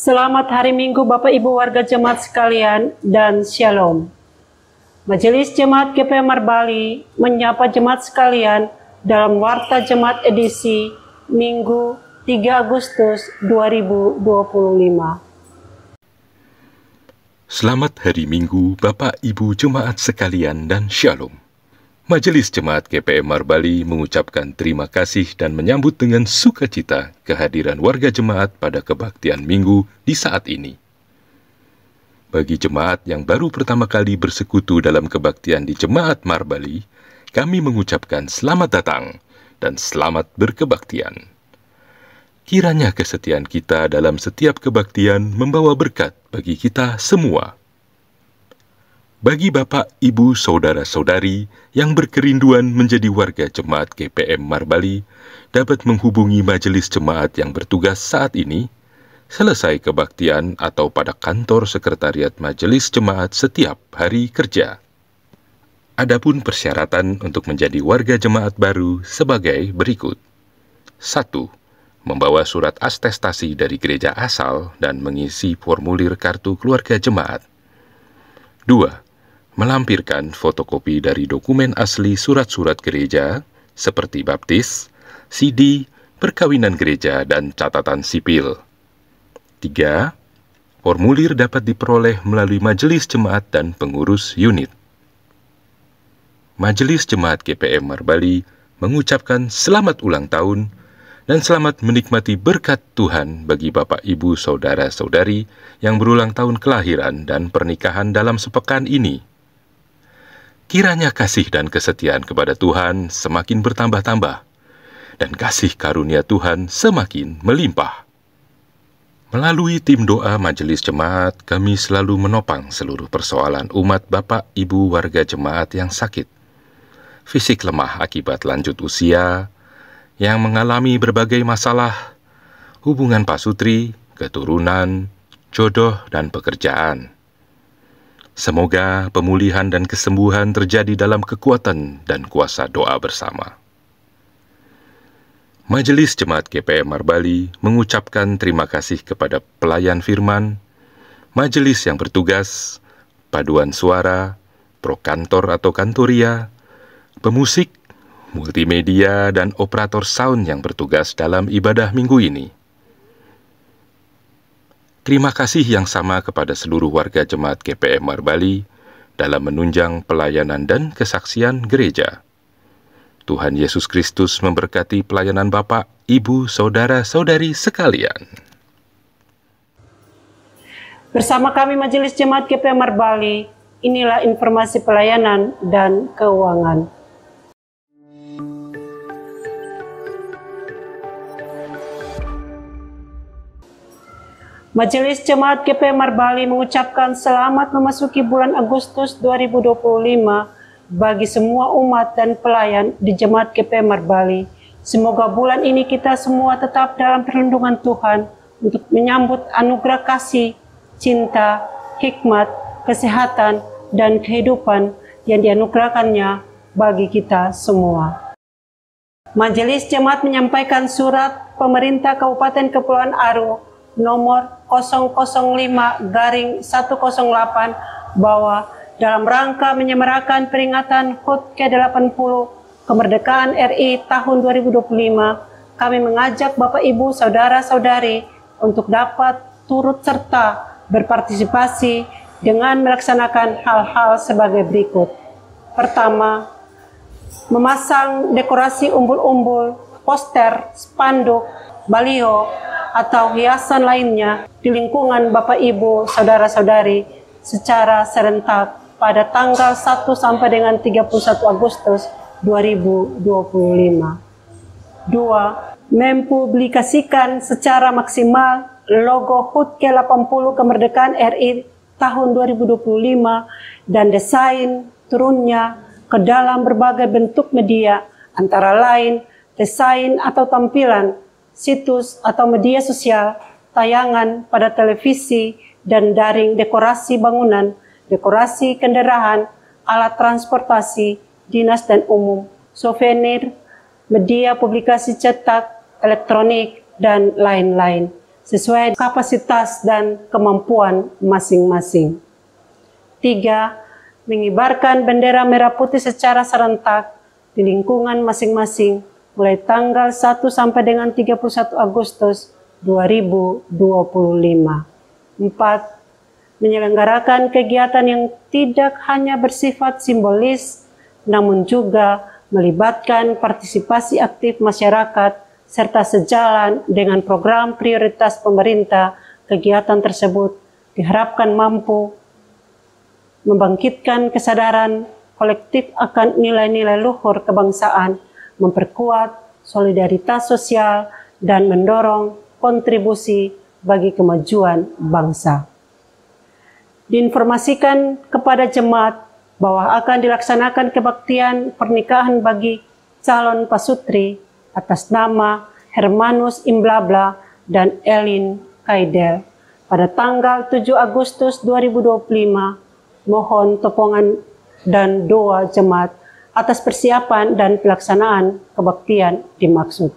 Selamat hari Minggu Bapak Ibu warga jemaat sekalian dan Shalom. Majelis Jemaat GPM Marbali menyapa jemaat sekalian dalam Warta Jemaat edisi Minggu 3 Agustus 2025. Selamat hari Minggu Bapak Ibu jemaat sekalian dan Shalom. Majelis Jemaat GPM Marbali mengucapkan terima kasih dan menyambut dengan sukacita kehadiran warga jemaat pada kebaktian Minggu di saat ini. Bagi jemaat yang baru pertama kali bersekutu dalam kebaktian di Jemaat Marbali, kami mengucapkan selamat datang dan selamat berkebaktian. Kiranya kesetiaan kita dalam setiap kebaktian membawa berkat bagi kita semua. Bagi Bapak, Ibu, Saudara-saudari yang berkerinduan menjadi warga Jemaat GPM Marbali, dapat menghubungi majelis jemaat yang bertugas saat ini, selesai kebaktian atau pada kantor sekretariat majelis jemaat setiap hari kerja. Adapun persyaratan untuk menjadi warga jemaat baru sebagai berikut. 1. Membawa surat atestasi dari gereja asal dan mengisi formulir kartu keluarga jemaat. 2. Melampirkan fotokopi dari dokumen asli surat-surat gereja, seperti baptis, CD, perkawinan gereja, dan catatan sipil. 3. Formulir dapat diperoleh melalui majelis jemaat dan pengurus unit. Majelis Jemaat GPM Marbali mengucapkan selamat ulang tahun dan selamat menikmati berkat Tuhan bagi Bapak, Ibu, Saudara-saudari yang berulang tahun kelahiran dan pernikahan dalam sepekan ini. Kiranya kasih dan kesetiaan kepada Tuhan semakin bertambah-tambah, dan kasih karunia Tuhan semakin melimpah. Melalui tim doa majelis jemaat, kami selalu menopang seluruh persoalan umat Bapak Ibu warga jemaat yang sakit, fisik lemah akibat lanjut usia, yang mengalami berbagai masalah, hubungan pasutri, keturunan, jodoh, dan pekerjaan. Semoga pemulihan dan kesembuhan terjadi dalam kekuatan dan kuasa doa bersama. Majelis Jemaat GPM Marbali mengucapkan terima kasih kepada pelayan firman, majelis yang bertugas, paduan suara, prokantor atau kantoria, pemusik, multimedia, dan operator sound yang bertugas dalam ibadah minggu ini. Terima kasih yang sama kepada seluruh warga Jemaat GPM Marbali dalam menunjang pelayanan dan kesaksian gereja. Tuhan Yesus Kristus memberkati pelayanan Bapak, Ibu, Saudara-saudari sekalian. Bersama kami Majelis Jemaat GPM Marbali, inilah informasi pelayanan dan keuangan. Majelis Jemaat GPM Marbali mengucapkan selamat memasuki bulan Agustus 2025 bagi semua umat dan pelayan di Jemaat GPM Marbali. Semoga bulan ini kita semua tetap dalam perlindungan Tuhan untuk menyambut anugerah kasih, cinta, hikmat, kesehatan, dan kehidupan yang dianugerahkannya bagi kita semua. Majelis Jemaat menyampaikan surat pemerintah Kabupaten Kepulauan Aru nomor 005/108 bahwa dalam rangka menyemarakan peringatan HUT ke-80 kemerdekaan RI tahun 2025, kami mengajak Bapak Ibu Saudara-saudari untuk dapat turut serta berpartisipasi dengan melaksanakan hal-hal sebagai berikut. Pertama, memasang dekorasi umbul-umbul, poster, spanduk, baliho, atau hiasan lainnya di lingkungan Bapak Ibu Saudara-saudari secara serentak pada tanggal 1 sampai dengan 31 Agustus 2025. 2. Mempublikasikan secara maksimal logo HUT ke-80 kemerdekaan RI tahun 2025 dan desain turunnya ke dalam berbagai bentuk media, antara lain desain atau tampilan, situs atau media sosial, tayangan pada televisi dan daring, dekorasi bangunan, dekorasi kendaraan, alat transportasi, dinas dan umum, souvenir, media publikasi cetak, elektronik, dan lain-lain. sesuai kapasitas dan kemampuan masing-masing. 3. Mengibarkan bendera merah putih secara serentak di lingkungan masing-masing mulai tanggal 1 sampai dengan 31 Agustus 2025. 4. Menyelenggarakan kegiatan yang tidak hanya bersifat simbolis, namun juga melibatkan partisipasi aktif masyarakat serta sejalan dengan program prioritas pemerintah. Kegiatan tersebut diharapkan mampu membangkitkan kesadaran kolektif akan nilai-nilai luhur kebangsaan, memperkuat solidaritas sosial, dan mendorong kontribusi bagi kemajuan bangsa. Diinformasikan kepada jemaat bahwa akan dilaksanakan kebaktian pernikahan bagi calon pasutri atas nama Hermanus Imblabla dan Elin Kaidel pada tanggal 7 Agustus 2025. Mohon topongan dan doa jemaat atas persiapan dan pelaksanaan kebaktian dimaksud.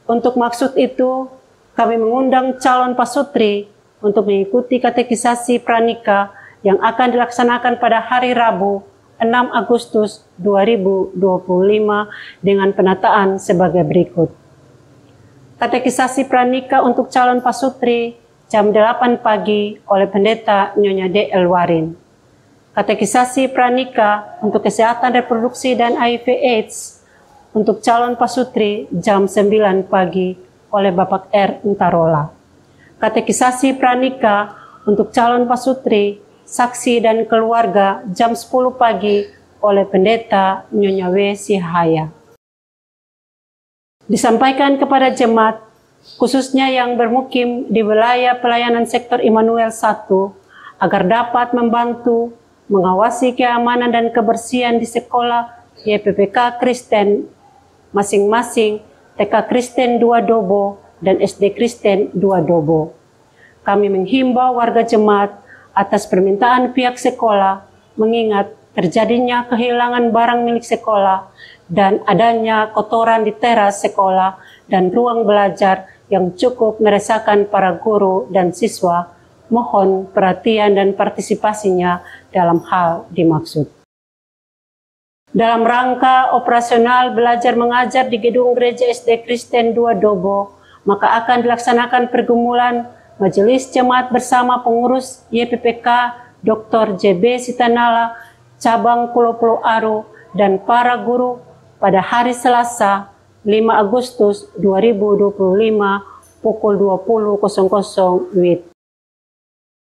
Untuk maksud itu, kami mengundang calon pasutri untuk mengikuti katekisasi pranikah yang akan dilaksanakan pada hari Rabu 6 Agustus 2025 dengan penataan sebagai berikut. Katekisasi pranikah untuk calon pasutri jam 8 pagi oleh Pendeta Nyonya D.L. Warin. Katekisasi pranikah untuk kesehatan reproduksi dan HIV/AIDS untuk calon pasutri jam 9 pagi oleh Bapak R. Entarola. Katekisasi pranikah untuk calon pasutri, saksi dan keluarga jam 10 pagi oleh Pendeta Nyonya W. Sihaya. Disampaikan kepada jemaat khususnya yang bermukim di wilayah pelayanan sektor Immanuel 1, agar dapat membantu mengawasi keamanan dan kebersihan di sekolah YPPK Kristen masing-masing, TK Kristen 2 Dobo dan SD Kristen 2 Dobo. Kami menghimbau warga jemaat atas permintaan pihak sekolah mengingat terjadinya kehilangan barang milik sekolah dan adanya kotoran di teras sekolah dan ruang belajar yang cukup meresahkan para guru dan siswa. Mohon perhatian dan partisipasinya dalam hal dimaksud. Dalam rangka operasional belajar mengajar di gedung gereja SD Kristen 2 Dobo, maka akan dilaksanakan pergumulan Majelis Jemaat bersama pengurus YPPK Dr. JB Sitanala, cabang Pulau Aru, dan para guru pada hari Selasa 5 Agustus 2025 pukul 20.00 WIB.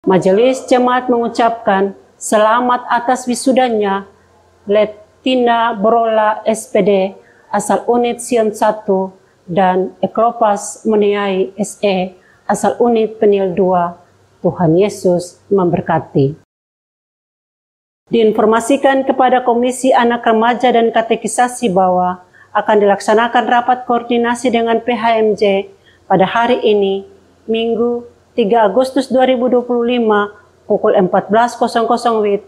Majelis Jemaat mengucapkan selamat atas wisudanya Letina Borola SPD asal unit Sion 1 dan Eklopas Muniai SE asal unit Penil 2. Tuhan Yesus memberkati. Diinformasikan kepada Komisi Anak Remaja dan Katekisasi bahwa akan dilaksanakan rapat koordinasi dengan PHMJ pada hari ini, Minggu 3 Agustus 2025 pukul 14.00 WIB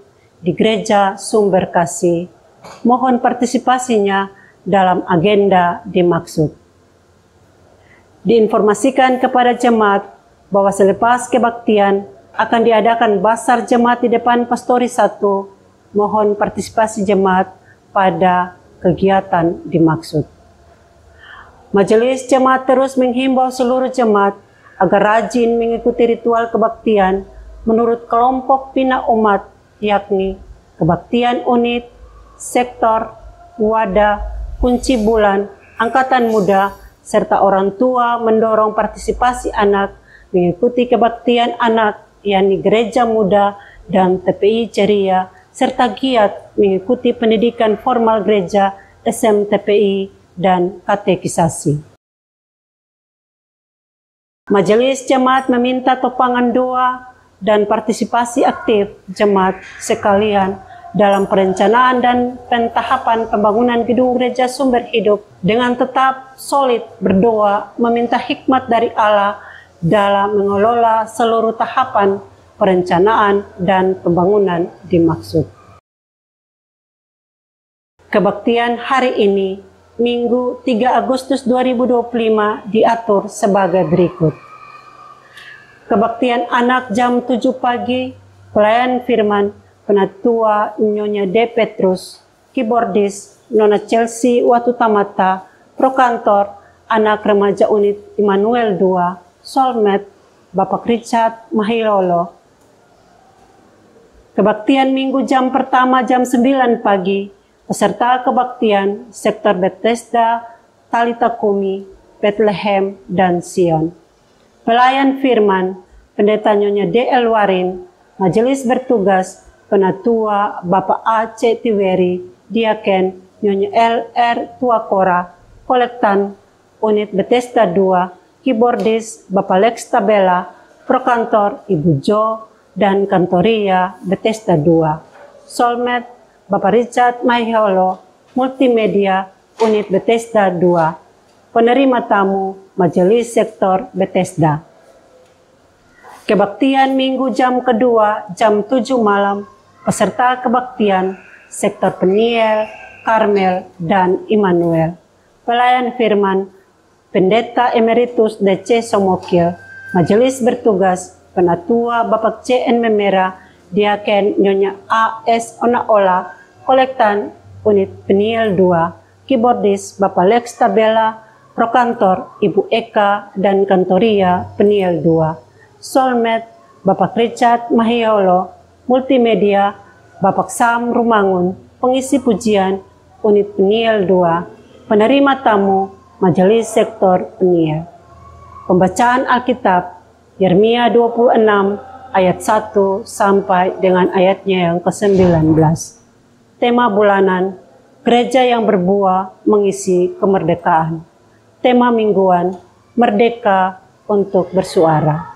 di Gereja Sumber Kasih. Mohon partisipasinya dalam agenda dimaksud. Diinformasikan kepada jemaat bahwa selepas kebaktian akan diadakan basar jemaat di depan Pastori 1. Mohon partisipasi jemaat pada kegiatan dimaksud. Majelis Jemaat terus menghimbau seluruh jemaat agar rajin mengikuti ritual kebaktian menurut kelompok bina umat, yakni kebaktian unit, sektor, wadah, kunci bulan, angkatan muda, serta orang tua mendorong partisipasi anak mengikuti kebaktian anak, yakni gereja muda dan TPI Ceria, serta giat mengikuti pendidikan formal gereja, SMTPI, dan katekisasi. Majelis Jemaat meminta topangan doa dan partisipasi aktif jemaat sekalian dalam perencanaan dan pentahapan pembangunan gedung gereja Sumber Hidup dengan tetap solid berdoa meminta hikmat dari Allah dalam mengelola seluruh tahapan perencanaan dan pembangunan dimaksud. Kebaktian hari ini, Minggu 3 Agustus 2025 diatur sebagai berikut. Kebaktian anak jam 7 pagi, pelayan firman Penatua Nyonya D. Petrus, keyboardis Nona Chelsea Watutamata, prokantor anak remaja unit Immanuel II, soulmate Bapak Richard Mahilolo. Kebaktian minggu jam pertama jam 9 pagi, peserta kebaktian sektor Bethesda, Talita Kumi, Bethlehem, dan Sion. Pelayan firman, Pendeta Nyonya D.L. Warin, majelis bertugas, Penatua Bapak A.C. Tiweri, Diaken Nyonya L.R. Tuakora, kolektan unit Bethesda 2, keyboardis Bapak Lex Tabela, prokantor Ibu Jo, dan kantoria Bethesda 2, soulmate Bapak Richard Mahiholo, multimedia unit Bethesda 2, penerima tamu majelis sektor Bethesda. Kebaktian minggu jam kedua jam 7 malam, peserta kebaktian sektor Peniel, Karmel, dan Immanuel. Pelayan firman, Pendeta Emeritus D.C. Somokil, majelis bertugas, Penatua Bapak C.N. Memera, Diaken Nyonya A.S. Onaola, kolektan unit Peniel 2, keyboardis Bapak Lex Tabela, prokantor Ibu Eka, dan kantoria Peniel 2. Soulmate Bapak Richard Mahiholo, multimedia Bapak Sam Rumangun, pengisi pujian unit Peniel 2, penerima tamu majelis sektor Peniel. Pembacaan Alkitab Yeremia 26 ayat 1 sampai dengan ayatnya yang ke-19. Tema bulanan, gereja yang berbuah mengisi kemerdekaan. Tema mingguan, merdeka untuk bersuara.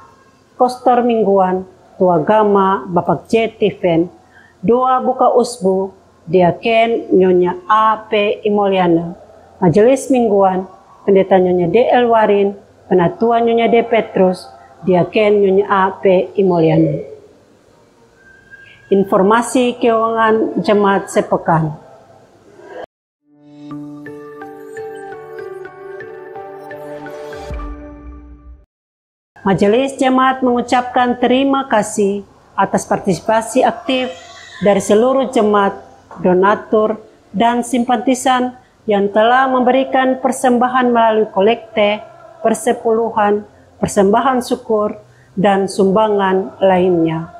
Kostor mingguan, Tua Gama Bapak J. Tiven, Doa Buka Usbu, Diaken Nyonya A.P. Imoliana, majelis mingguan, Pendeta Nyonya D.L. Warin, Penatua Nyonya D. Petrus, Diaken Nyonya A.P. Imoliana. Informasi keuangan jemaat sepekan. Majelis Jemaat mengucapkan terima kasih atas partisipasi aktif dari seluruh jemaat, donatur, dan simpatisan yang telah memberikan persembahan melalui kolekte, persepuluhan, persembahan syukur, dan sumbangan lainnya.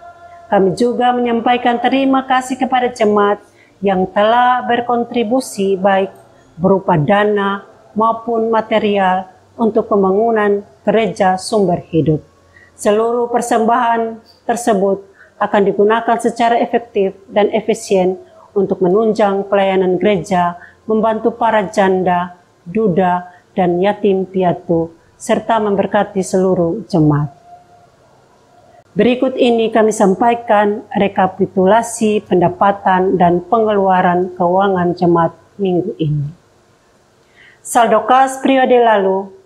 Kami juga menyampaikan terima kasih kepada jemaat yang telah berkontribusi baik berupa dana maupun material untuk pembangunan gereja sumber hidup. Seluruh persembahan tersebut akan digunakan secara efektif dan efisien untuk menunjang pelayanan gereja, membantu para janda, duda, dan yatim piatu, serta memberkati seluruh jemaat. Berikut ini kami sampaikan rekapitulasi pendapatan dan pengeluaran keuangan jemaat minggu ini. Saldo kas periode lalu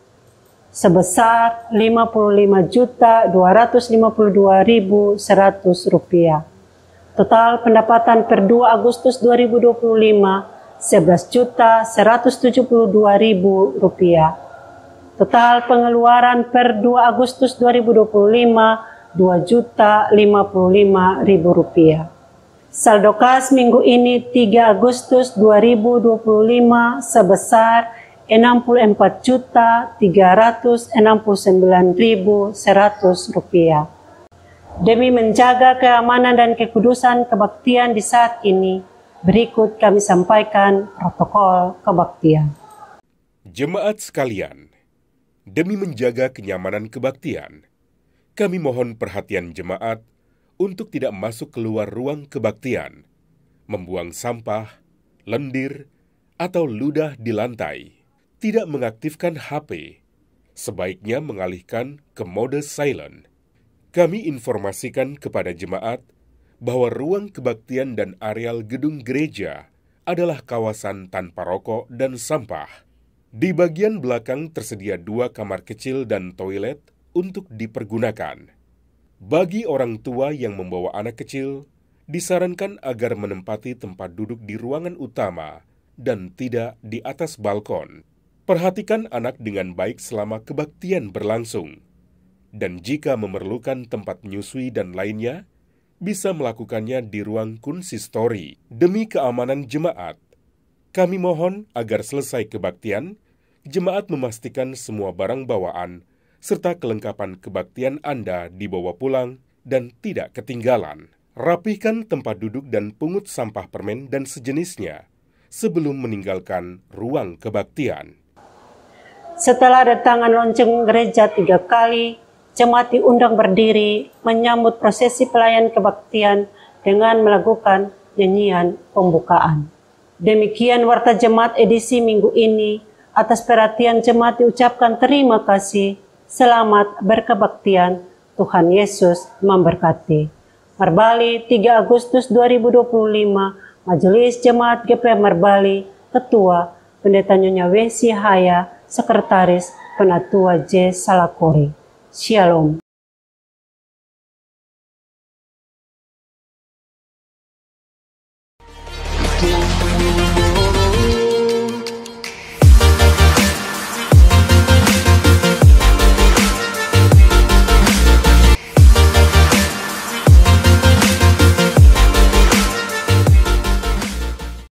sebesar Rp55.252.100. Total pendapatan per 2 Agustus 2025 Rp11.172.000. Total pengeluaran per 2 Agustus 2025 Rp2.055.000. Saldo kas minggu ini 3 Agustus 2025 sebesar Rp64.369.100. Demi menjaga keamanan dan kekudusan kebaktian di saat ini, berikut kami sampaikan protokol kebaktian. Jemaat sekalian, demi menjaga kenyamanan kebaktian, kami mohon perhatian jemaat untuk tidak masuk keluar ruang kebaktian, membuang sampah, lendir, atau ludah di lantai. Tidak mengaktifkan HP, sebaiknya mengalihkan ke mode silent. Kami informasikan kepada jemaat bahwa ruang kebaktian dan areal gedung gereja adalah kawasan tanpa rokok dan sampah. Di bagian belakang tersedia 2 kamar kecil dan toilet untuk dipergunakan. Bagi orang tua yang membawa anak kecil, disarankan agar menempati tempat duduk di ruangan utama dan tidak di atas balkon. Perhatikan anak dengan baik selama kebaktian berlangsung. dan jika memerlukan tempat menyusui dan lainnya, bisa melakukannya di ruang konsistori. Demi keamanan jemaat, kami mohon agar selesai kebaktian, jemaat memastikan semua barang bawaan serta kelengkapan kebaktian Anda dibawa pulang dan tidak ketinggalan. Rapihkan tempat duduk dan pungut sampah permen dan sejenisnya sebelum meninggalkan ruang kebaktian. Setelah datangan lonceng gereja 3 kali, jemaat diundang berdiri menyambut prosesi pelayan kebaktian dengan melakukan nyanyian pembukaan. Demikian warta jemaat edisi minggu ini. Atas perhatian jemaat diucapkan terima kasih. Selamat berkebaktian. Tuhan Yesus memberkati. Marbali 3 Agustus 2025, Majelis Jemaat GP Marbali, Ketua Pendeta Nyonya Wesi Haya, Sekretaris Penatua J. Salakori. Shalom.